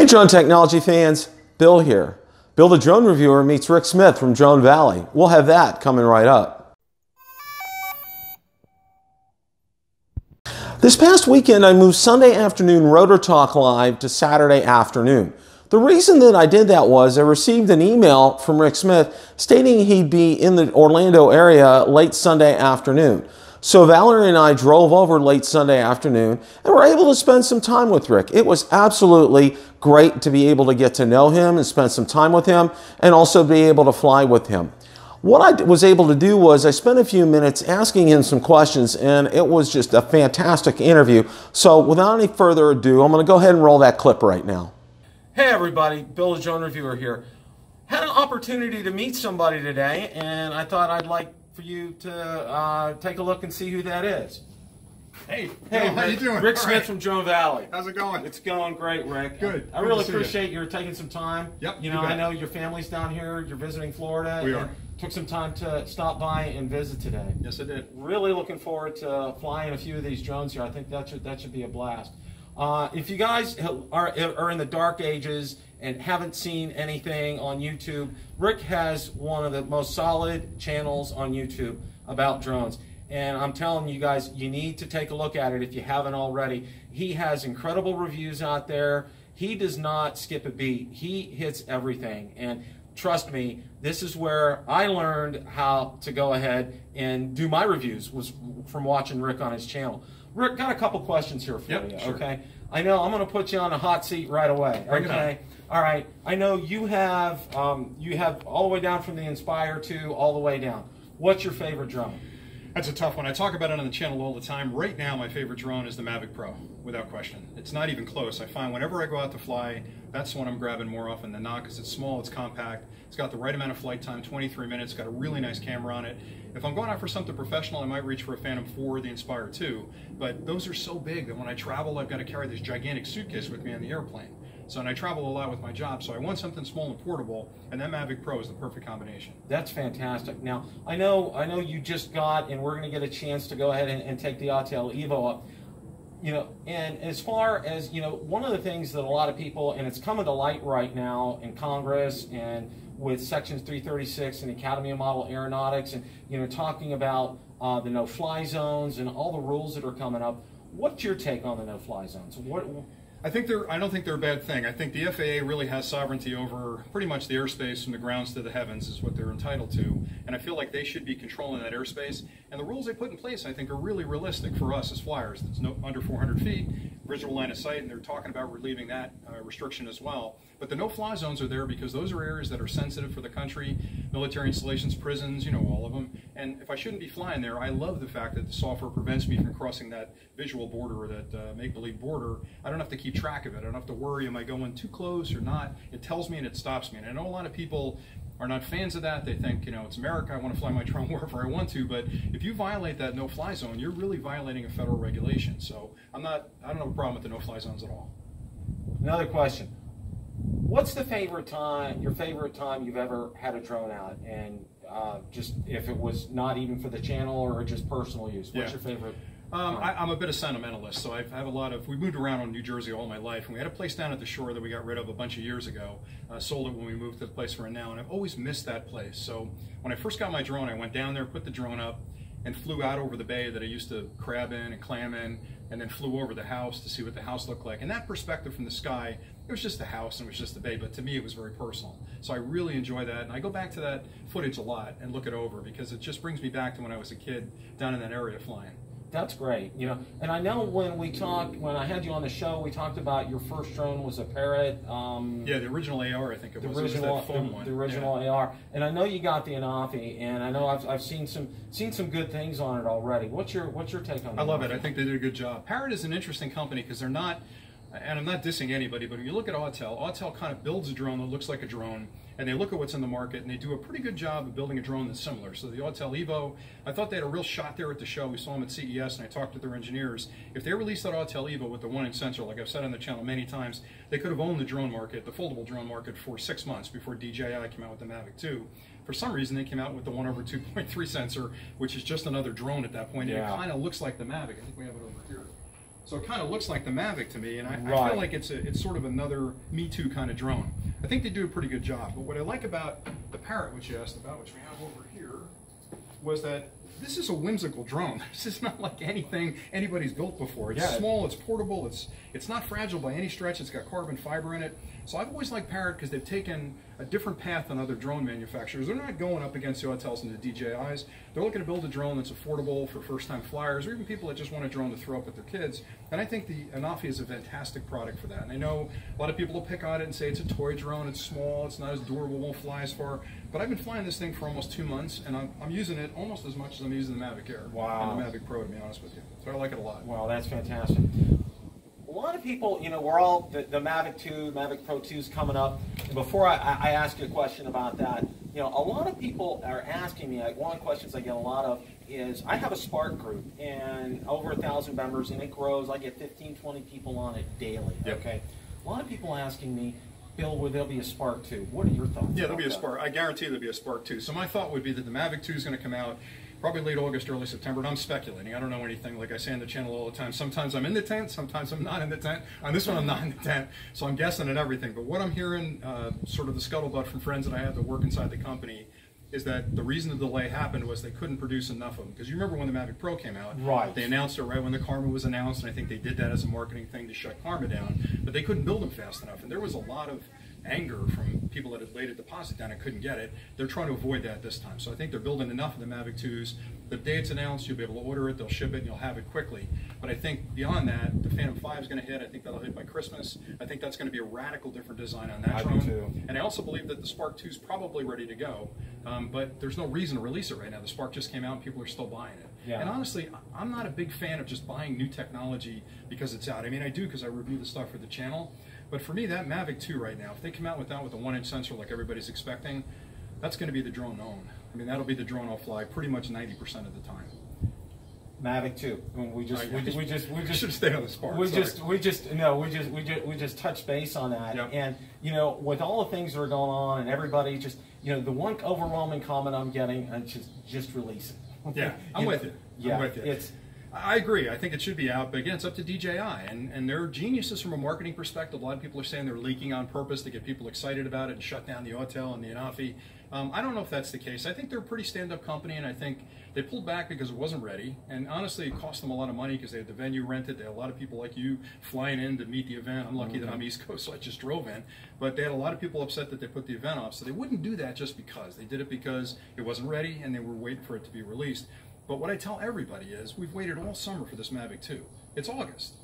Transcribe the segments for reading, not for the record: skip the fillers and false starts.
Hey drone technology fans, Bill here. Bill the Drone Reviewer meets Rick Smith from Drone Valley. We'll have that coming right up. This past weekend I moved Sunday afternoon Rotor Talk Live to Saturday afternoon. The reason that I did that was I received an email from Rick Smith stating he'd be in the Orlando area late Sunday afternoon. So Valerie and I drove over late Sunday afternoon and were able to spend some time with Rick. It was absolutely great to be able to get to know him and spend some time with him and also be able to fly with him. What I was able to do was I spent a few minutes asking him some questions, and it was just a fantastic interview. So without any further ado, I'm going to go ahead and roll that clip right now. Hey everybody, Bill the Drone Reviewer here. Had an opportunity to meet somebody today, and I thought I'd like for you to take a look and see who that is. Hey, Hey, how you doing? Rick Smith from Drone Valley. How's it going? It's going great, Rick. Good. I really appreciate you taking some time. Yep. You know, I know your family's down here. You're visiting Florida. We are. Took some time to stop by and visit today. Yes, I did. Really looking forward to flying a few of these drones here. I think that should be a blast. If you guys are in the dark ages and haven't seen anything on YouTube, Rick has one of the most solid channels on YouTube about drones. And I'm telling you guys, you need to take a look at it if you haven't already. He has incredible reviews out there. He does not skip a beat. He hits everything. And trust me, this is where I learned how to go ahead and do my reviews, was from watching Rick on his channel. Rick, got a couple questions here for you, sure. okay? I know I'm going to put you on a hot seat right away, okay? All right. I know you have all the way down from the Inspire 2 all the way down. What's your favorite drone? That's a tough one. I talk about it on the channel all the time. Right now, my favorite drone is the Mavic Pro, without question. It's not even close. I find whenever I go out to fly, that's the one I'm grabbing more often than not because it's small, it's compact, it's got the right amount of flight time, 23 minutes, got a really nice camera on it. If I'm going out for something professional, I might reach for a Phantom 4 or the Inspire 2, but those are so big that when I travel, I've got to carry this gigantic suitcase with me on the airplane. So, and I travel a lot with my job, so I want something small and portable, and that Mavic Pro is the perfect combination. That's fantastic. Now, I know you just got, and we're going to get a chance to go ahead and take the Autel Evo up. You know, and as far as, you know, one of the things that a lot of people, and it's coming to light right now in Congress and with Section 336 and Academy of Model Aeronautics, and, you know, talking about the no-fly zones and all the rules that are coming up. What's your take on the no-fly zones? I don't think they're a bad thing. I think the FAA really has sovereignty over pretty much the airspace from the grounds to the heavens is what they're entitled to. And I feel like they should be controlling that airspace. And the rules they put in place, I think, are really realistic for us as flyers. It's under 400 feet, visual line of sight, and they're talking about relieving that restriction as well. But the no-fly zones are there because those are areas that are sensitive for the country, military installations, prisons, you know, all of them. And if I shouldn't be flying there, I love the fact that the software prevents me from crossing that visual border or that make-believe border. I don't have to keep track of it. I don't have to worry, am I going too close or not? It tells me and it stops me. And I know a lot of people are not fans of that. They think, you know, it's America, I want to fly my drone wherever I want to, but if you violate that no-fly zone, you're really violating a federal regulation. So I don't have a problem with the no-fly zones at all. Another question. What's your favorite time you've ever had a drone out, and just if it was not even for the channel or just personal use? What's your favorite? I'm a bit of sentimentalist, so I have a lot of, we moved around in New Jersey all my life, and we had a place down at the shore that we got rid of a bunch of years ago, sold it when we moved to the place we're in now, and I've always missed that place. So when I first got my drone, I went down there, put the drone up, and flew out over the bay that I used to crab in and clam in, and then flew over the house to see what the house looked like. And that perspective from the sky, it was just the house and it was just the bay, but to me it was very personal. So I really enjoy that, and I go back to that footage a lot and look it over because it just brings me back to when I was a kid down in that area flying. That's great, you know. And I know when I had you on the show, we talked about your first drone was a Parrot. Yeah, the original AR, I think it was. Original, it was that foam one. The original AR. And I know you got the Anafi, and I know I've seen some good things on it already. What's your take on it? I love it. I think they did a good job. Parrot is an interesting company because they're not, and I'm not dissing anybody, but if you look at Autel kind of builds a drone that looks like a drone, and they look at what's in the market, and they do a pretty good job of building a drone that's similar. So the Autel Evo, I thought they had a real shot there at the show. We saw them at CES, and I talked to their engineers. If they released that Autel Evo with the 1-inch sensor, like I've said on the channel many times, they could have owned the drone market, the foldable drone market, for 6 months before DJI came out with the Mavic 2. For some reason, they came out with the 1/2.3 sensor, which is just another drone at that point. And it kind of looks like the Mavic. I think we have it over here. So it kind of looks like the Mavic to me, and I feel like it's sort of another Me Too kind of drone. I think they do a pretty good job. But what I like about the Parrot, which you asked about, which we have over here, was that this is a whimsical drone. This is not like anything anybody's built before. It's small, it's portable, it's not fragile by any stretch, it's got carbon fiber in it. So I've always liked Parrot because they've taken a different path than other drone manufacturers. They're not going up against the hotels and the DJIs. They're looking to build a drone that's affordable for first-time flyers or even people that just want a drone to throw up with their kids. And I think the Anafi is a fantastic product for that. And I know a lot of people will pick on it and say it's a toy drone, it's small, it's not as durable, won't fly as far. But I've been flying this thing for almost 2 months, and I'm using it almost as much as I'm using the Mavic Air and the Mavic Pro, to be honest with you. So I like it a lot. Wow, that's fantastic. A lot of people, you know, we're all, the Mavic 2, Mavic Pro 2 is coming up. And before I ask you a question about that, you know, a lot of people are asking me, like one of the questions I get a lot of is, I have a Spark group and over 1,000 members and it grows. I get 15, 20 people on it daily, okay? A lot of people asking me, Bill, will there be a Spark 2? What are your thoughts? Yeah, there'll be a Spark. I guarantee there'll be a Spark 2. So my thought would be that the Mavic 2 is going to come out probably late August, early September, and I'm speculating. I don't know anything. Like I say on the channel all the time, sometimes I'm in the tent, sometimes I'm not in the tent. On this one, I'm not in the tent, so I'm guessing at everything. But what I'm hearing, sort of the scuttlebutt from friends that I have that work inside the company, is that the reason the delay happened was they couldn't produce enough of them. Because you remember when the Mavic Pro came out, they announced it right when the Karma was announced, and I think they did that as a marketing thing to shut Karma down, but they couldn't build them fast enough. And there was a lot of anger from people that had laid a deposit down and couldn't get it. They're trying to avoid that this time. So I think they're building enough of the Mavic 2s. The day it's announced, you'll be able to order it, they'll ship it, and you'll have it quickly. But I think beyond that, the Phantom 5 is going to hit. I think that'll hit by Christmas. I think that's going to be a radical different design on that drone. And I also believe that the Spark 2 is probably ready to go, but there's no reason to release it right now. The Spark just came out and people are still buying it. And honestly, I'm not a big fan of just buying new technology because it's out. I mean, I do because I review the stuff for the channel. But for me, that Mavic 2 right now, if they come out with that with a 1-inch sensor like everybody's expecting, that's going to be the drone known. I mean, that'll be the drone I'll fly pretty much 90% of the time. Mavic 2. I mean, we just should stay on the Spark. We just touched base on that. And you know, with all the things that are going on, and everybody just, you know, the one overwhelming comment I'm getting, and just release it. Yeah, I'm with you. I'm with you. I agree. I think it should be out, but again, it's up to DJI, and they're geniuses from a marketing perspective. A lot of people are saying they're leaking on purpose to get people excited about it and shut down the hotel and the Anafi. I don't know if that's the case. I think they're a pretty stand-up company, and I think they pulled back because it wasn't ready. And honestly, it cost them a lot of money because they had the venue rented. They had a lot of people like you flying in to meet the event. I'm lucky that I'm East Coast, so I just drove in. But they had a lot of people upset that they put the event off. So they wouldn't do that just because. They did it because it wasn't ready, and they were waiting for it to be released. But what I tell everybody is, we've waited all summer for this Mavic 2. It's August.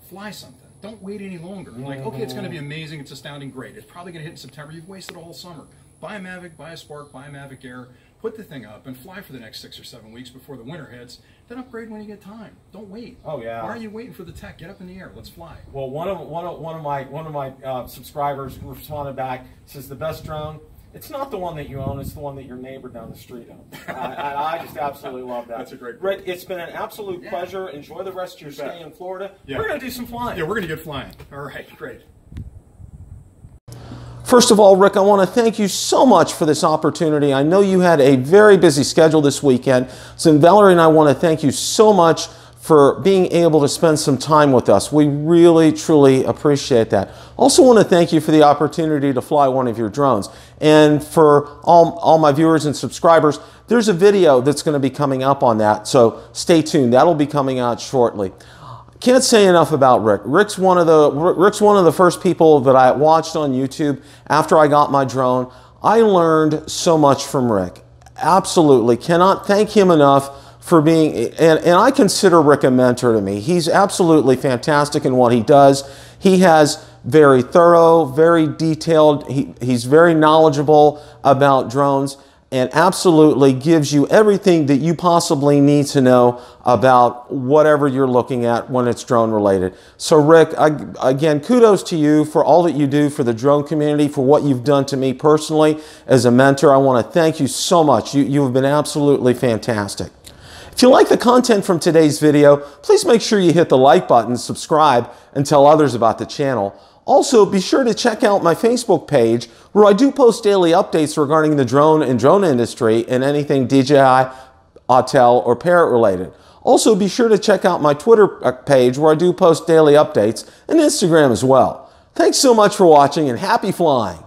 Fly something. Don't wait any longer. Like, okay, it's going to be amazing, it's astounding, great. It's probably going to hit in September. You've wasted a whole summer. Buy a Mavic, buy a Spark, buy a Mavic Air, put the thing up, and fly for the next 6 or 7 weeks before the winter hits. Then upgrade when you get time. Don't wait. Oh yeah. Why are you waiting for the tech? Get up in the air. Let's fly. Well, one of my subscribers responded back, says the best drone. It's not the one that you own, it's the one that your neighbor down the street owns. I just absolutely love that. That's a great point. Rick, it's been an absolute pleasure. Enjoy the rest of your stay in Florida. We're going to do some flying. Yeah, we're going to get flying. All right, great. First of all, Rick, I want to thank you so much for this opportunity. I know you had a very busy schedule this weekend, so Valerie and I want to thank you so much for being able to spend some time with us. We really, truly appreciate that. Also want to thank you for the opportunity to fly one of your drones. And for all my viewers and subscribers, there's a video that's going to be coming up on that, so stay tuned. That'll be coming out shortly. Can't say enough about Rick. Rick's one of the first people that I watched on YouTube after I got my drone. I learned so much from Rick. Absolutely. Cannot thank him enough for being, and I consider Rick a mentor to me. He's absolutely fantastic in what he does. He has very thorough, very detailed, he's very knowledgeable about drones, and absolutely gives you everything that you possibly need to know about whatever you're looking at when it's drone related. So Rick, again, kudos to you for all that you do for the drone community, for what you've done to me personally as a mentor. I want to thank you so much. You have been absolutely fantastic. If you like the content from today's video, please make sure you hit the like button, subscribe, and tell others about the channel. Also, be sure to check out my Facebook page where I do post daily updates regarding the drone and drone industry and anything DJI, Autel, or Parrot related. Also, be sure to check out my Twitter page where I do post daily updates, and Instagram as well. Thanks so much for watching, and happy flying!